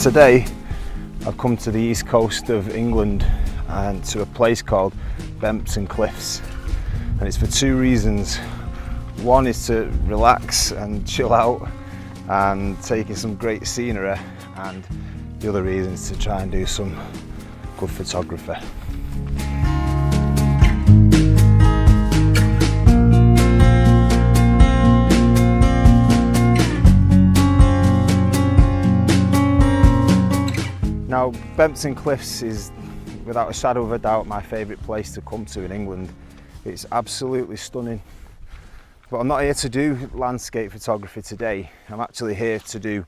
today I've come to the east coast of England and to a place called Bempton Cliffs, and it's for two reasons. One is to relax and chill out and take in some great scenery, and the other reason is to try and do some good photography. Now, Bempton Cliffs is, without a shadow of a doubt, my favourite place to come to in England. It's absolutely stunning. But I'm not here to do landscape photography today. I'm actually here to do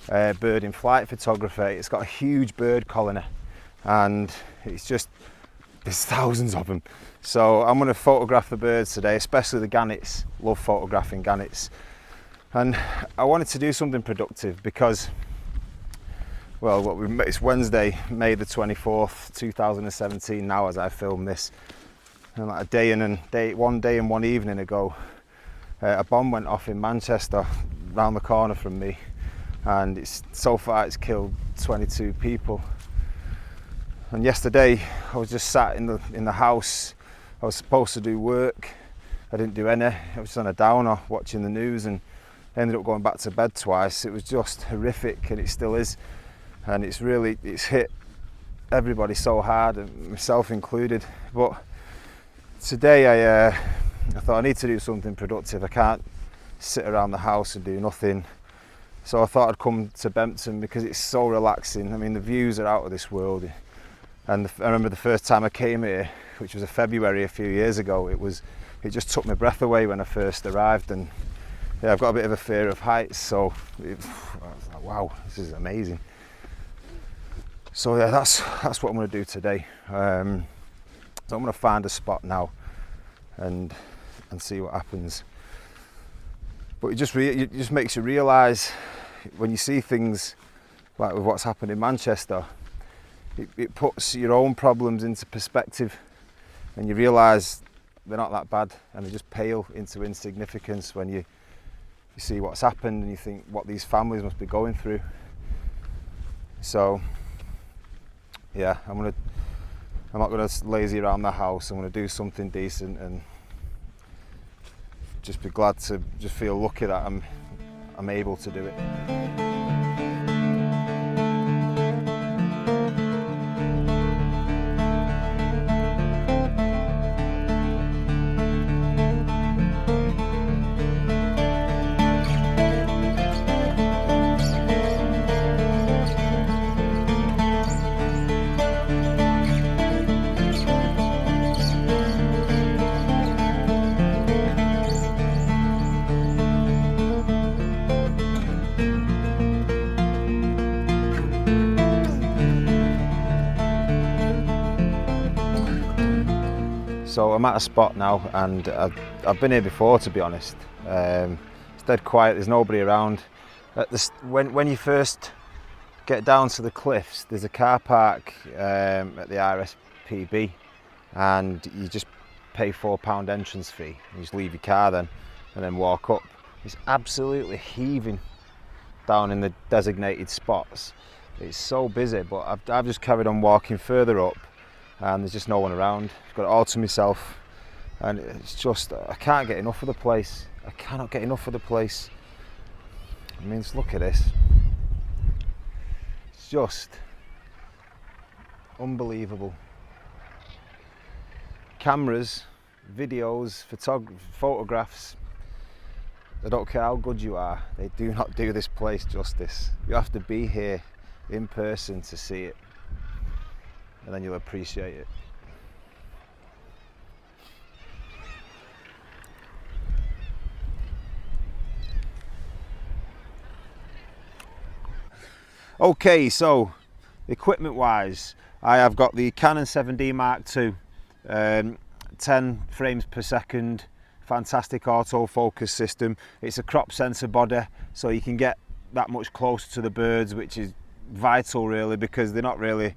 bird in flight photography. It's got a huge bird colony, and there's thousands of them. So I'm going to photograph the birds today, especially the gannets. Love photographing gannets. And I wanted to do something productive because, well, it's Wednesday, May the 24th, 2017 now as I film this. And like one day and one evening ago, a bomb went off in Manchester, round the corner from me, and so far it's killed 22 people. And yesterday I was just sat in the house. I was supposed to do work. I didn't do any. I was just on a downer watching the news and ended up going back to bed twice. It was just horrific, and it still is. And it's hit everybody so hard, and myself included. But today I thought I need to do something productive. I can't sit around the house and do nothing. So I thought I'd come to Bempton because it's so relaxing. I mean, the views are out of this world. And I remember the first time I came here, which was February a few years ago, it just took my breath away when I first arrived. And yeah, I've got a bit of a fear of heights, so I was like, wow, this is amazing. So yeah, that's what I'm going to do today. So I'm going to find a spot now and see what happens. But it just makes you realise, when you see things like with what's happened in Manchester, it puts your own problems into perspective, and you realise they're not that bad, and they just pale into insignificance when you see what's happened and you think what these families must be going through. So yeah, I'm not gonna lazy around the house. I'm gonna do something decent and just be glad to just feel lucky that I'm able to do it. So I'm at a spot now, and I've been here before, to be honest. It's dead quiet, there's nobody around. When you first get down to the cliffs, there's a car park at the RSPB, and you just pay £4 entrance fee. You just leave your car then and then walk up. It's absolutely heaving down in the designated spots. It's so busy, but I've just carried on walking further up, and there's just no one around. I've got it all to myself, and it's just, I can't get enough of the place. I cannot get enough of the place. I mean, just look at this. It's just unbelievable. Cameras, videos, photographs, I don't care how good you are, they do not do this place justice. You have to be here in person to see it, and then you'll appreciate it. Okay, so equipment wise, I have got the Canon 7D Mark II, 10 frames per second, fantastic autofocus system. It's a crop sensor body, so you can get that much closer to the birds, which is vital really, because they're not really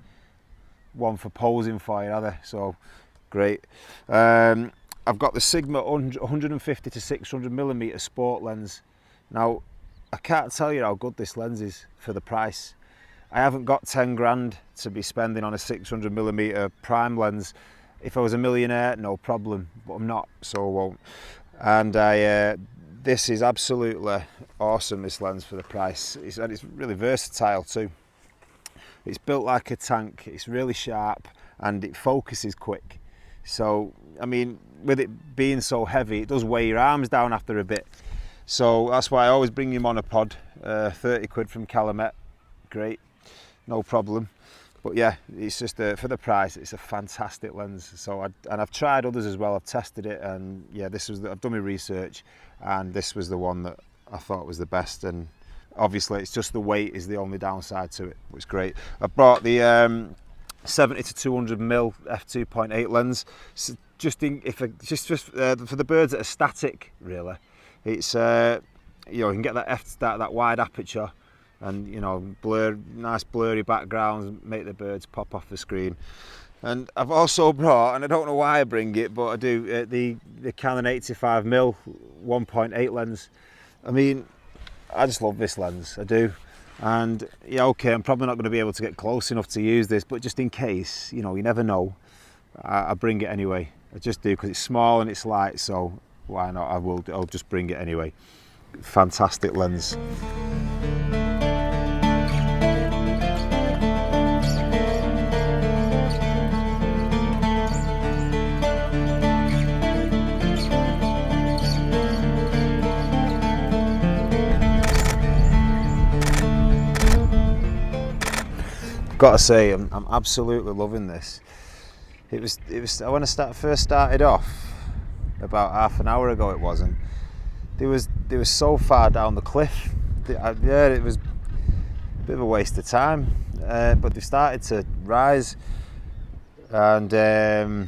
one for posing for you, are they? So great. I've got the Sigma 150 to 600mm sport lens. Now I can't tell you how good this lens is for the price. I haven't got 10 grand to be spending on a 600mm prime lens. If I was a millionaire, no problem, but I'm not, so I won't. And this is absolutely awesome, this lens, for the price. And it's really versatile too. It's built like a tank, it's really sharp, and it focuses quick. So, I mean, with it being so heavy, it does weigh your arms down after a bit. So that's why I always bring your monopod, 30 quid from Calumet, great, no problem. But yeah, it's just for the price, it's a fantastic lens. So and I've tried others as well. I've tested it, and yeah, I've done my research, and this was the one that I thought was the best. And obviously, it's just the weight is the only downside to it. It's great. I brought the 70 to 200mm f2.8 lens, so just for the birds that are static, really. It's you know, you can get that wide aperture. And you know, nice blurry backgrounds, make the birds pop off the screen. And I've also brought, and I don't know why I bring it, but I do, the Canon 85mm 1.8 lens. I mean, I just love this lens, I do. And yeah, okay, I'm probably not going to be able to get close enough to use this, but just in case, you know, you never know, I bring it anyway. I just do, because it's small and it's light, so why not? I'll just bring it anyway. Fantastic lens. Gotta say, I'm absolutely loving this. It was when I first started off about half an hour ago. It wasn't. They was so far down the cliff. Yeah, it was a bit of a waste of time. But they started to rise, and yeah,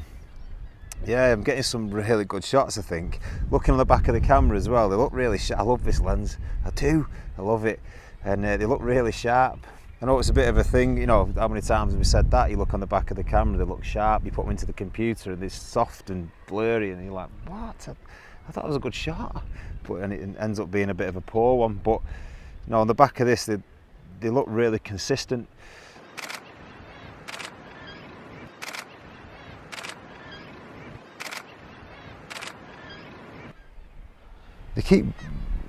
I'm getting some really good shots. I think. Looking on the back of the camera as well, they look really sharp. I love this lens. I do. I love it, and they look really sharp. I know it's a bit of a thing, you know, how many times have we said that? You look on the back of the camera, they look sharp, you put them into the computer and they're soft and blurry, and you're like, what? I thought it was a good shot. And it ends up being a bit of a poor one. But you know, on the back of this, they look really consistent. They keep,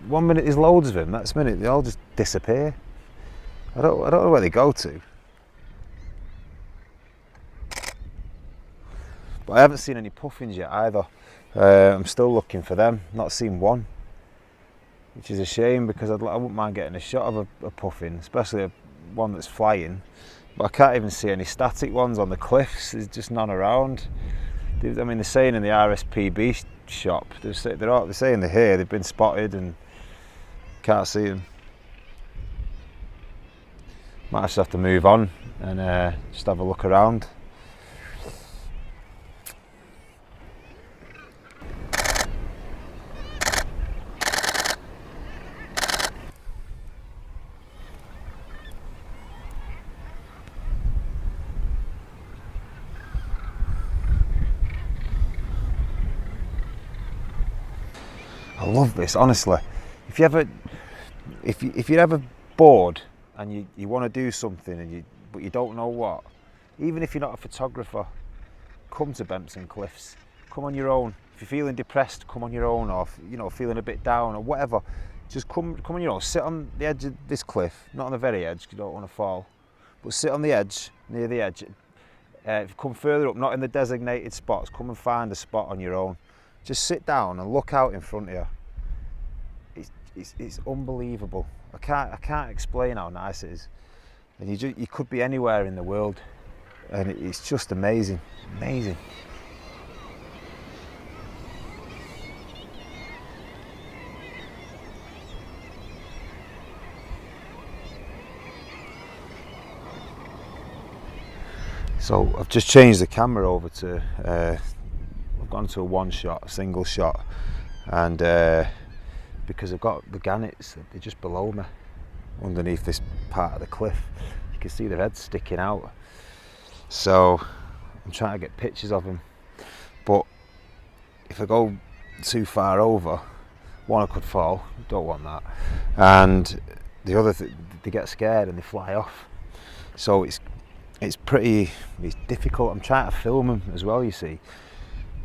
one minute there's loads of them, next minute they all just disappear. I don't know where they go to. But I haven't seen any puffins yet either. I'm still looking for them, not seen one. Which is a shame, because I wouldn't mind getting a shot of a puffin, especially one that's flying. But I can't even see any static ones on the cliffs, there's just none around. I mean, they're saying in the RSPB shop, they're saying they're here, they've been spotted, and can't see them. Might just have to move on and just have a look around. I love this, honestly. If you're ever bored and you want to do something but you don't know what, even if you're not a photographer, come to Bempton Cliffs. Come on your own. If you're feeling depressed, come on your own, or you know, feeling a bit down or whatever, just come on your own. Sit on the edge of this cliff, not on the very edge, 'cause you don't want to fall, but sit on the edge, near the edge. If you come further up, not in the designated spots, come and find a spot on your own. Just sit down and look out in front of you. It's unbelievable. I can't explain how nice it is. And you could be anywhere in the world, and it's just amazing, amazing. So I've just changed the camera over to, I've gone to a one shot, a single shot, and because I've got the gannets, they're just below me, underneath this part of the cliff. You can see their heads sticking out. So I'm trying to get pictures of them. But if I go too far over, one, I could fall, don't want that. And the other, they get scared and they fly off. So it's difficult. I'm trying to film them as well, you see,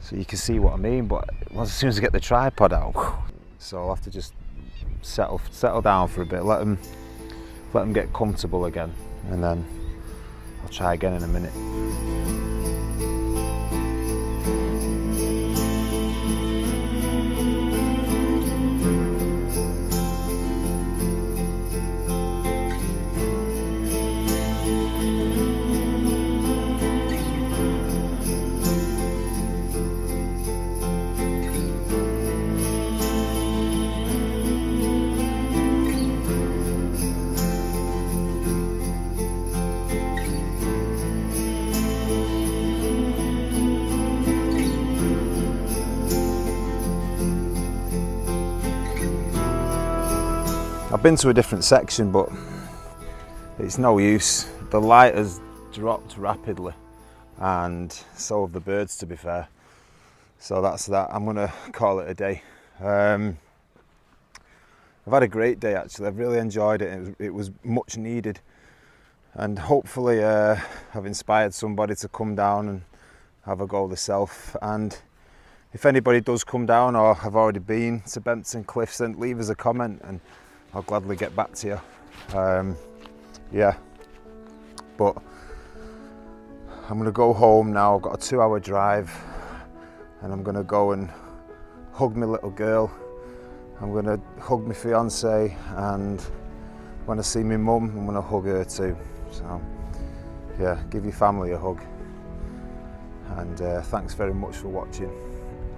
so you can see what I mean, but as soon as I get the tripod out, so I'll have to just settle down for a bit, let them get comfortable again, and then I'll try again in a minute. I've been to a different section, but it's no use. The light has dropped rapidly, and so have the birds, to be fair. So that's that. I'm gonna call it a day. I've had a great day, actually. I've really enjoyed it. It was much needed, and hopefully I've inspired somebody to come down and have a go themselves. And if anybody does come down or have already been to Bempton Cliffs, then leave us a comment and I'll gladly get back to you. Yeah, but I'm gonna go home now. I've got a 2-hour drive, and I'm gonna go and hug my little girl. I'm gonna hug my fiance, and when I see my mum, I'm gonna hug her too. So yeah, give your family a hug, and thanks very much for watching,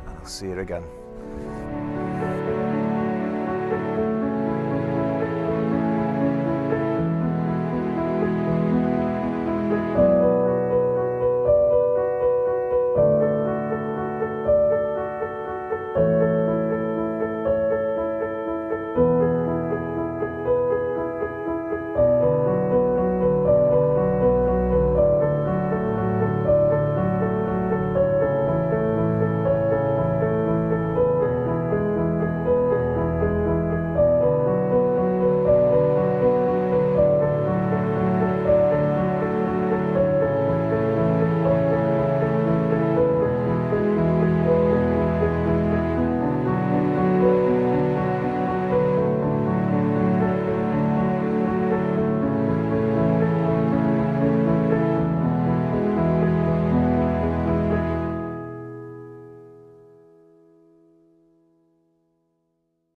and I'll see you again.